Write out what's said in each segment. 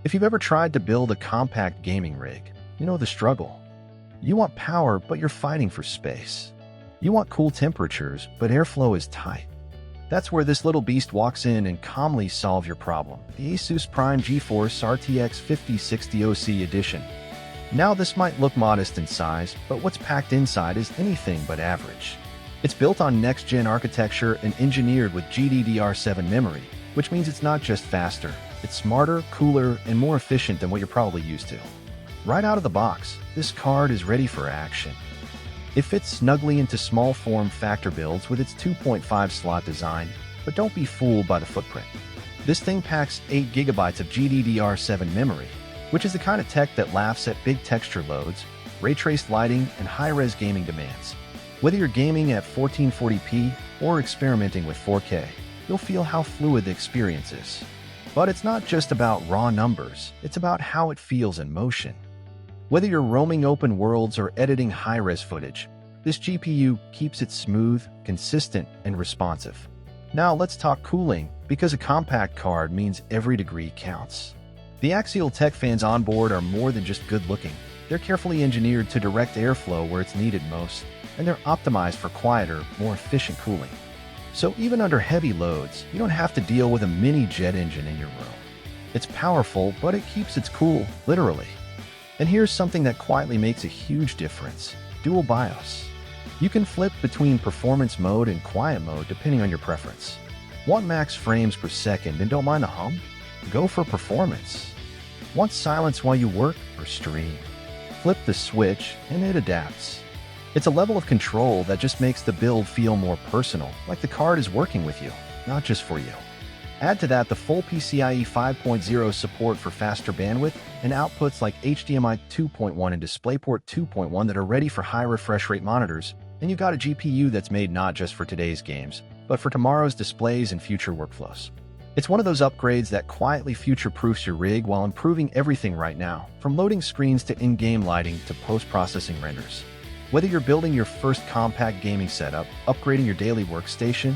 If you've ever tried to build a compact gaming rig, you know the struggle. You want power, but you're fighting for space. You want cool temperatures, but airflow is tight. That's where this little beast walks in and calmly solves your problem. The ASUS Prime GeForce RTX 5060 OC Edition. Now this might look modest in size, but what's packed inside is anything but average. It's built on next-gen architecture and engineered with GDDR7 memory, which means it's not just faster, it's smarter, cooler, and more efficient than what you're probably used to. Right out of the box, this card is ready for action. It fits snugly into small form factor builds with its 2.5 slot design, but don't be fooled by the footprint. This thing packs 8 GB of GDDR7 memory, which is the kind of tech that laughs at big texture loads, ray-traced lighting, and high-res gaming demands. Whether you're gaming at 1440p or experimenting with 4K, you'll feel how fluid the experience is. But it's not just about raw numbers, it's about how it feels in motion. Whether you're roaming open worlds or editing high-res footage, this GPU keeps it smooth, consistent, and responsive. Now let's talk cooling, because a compact card means every degree counts. The Axial-Tech fans on board are more than just good-looking. They're carefully engineered to direct airflow where it's needed most, and they're optimized for quieter, more efficient cooling. So even under heavy loads, you don't have to deal with a mini jet engine in your room. It's powerful, but it keeps it cool, literally. And here's something that quietly makes a huge difference: dual BIOS. You can flip between performance mode and quiet mode depending on your preference. Want max frames per second and don't mind the hum? Go for performance. Want silence while you work or stream? Flip the switch and it adapts. It's a level of control that just makes the build feel more personal, like the card is working with you, not just for you. Add to that the full PCIe 5.0 support for faster bandwidth and outputs like HDMI 2.1 and DisplayPort 2.1 that are ready for high refresh rate monitors, and you've got a GPU that's made not just for today's games, but for tomorrow's displays and future workflows. It's one of those upgrades that quietly future-proofs your rig while improving everything right now, from loading screens to in-game lighting to post-processing renders. Whether you're building your first compact gaming setup, upgrading your daily workstation,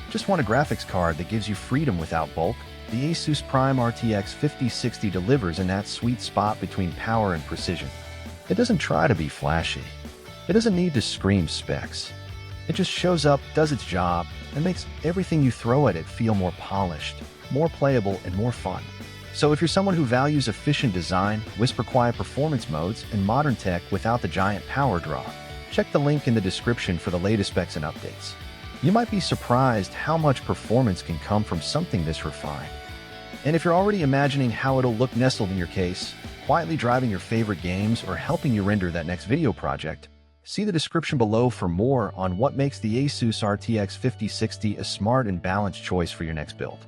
just want a graphics card that gives you freedom without bulk, the ASUS Prime RTX 5060 delivers in that sweet spot between power and precision. It doesn't try to be flashy. It doesn't need to scream specs. It just shows up, does its job, and makes everything you throw at it feel more polished, more playable, and more fun. So if you're someone who values efficient design, whisper-quiet performance modes, and modern tech without the giant power draw, check the link in the description for the latest specs and updates. You might be surprised how much performance can come from something this refined. And if you're already imagining how it'll look nestled in your case, quietly driving your favorite games, or helping you render that next video project, see the description below for more on what makes the ASUS RTX 5060 a smart and balanced choice for your next build.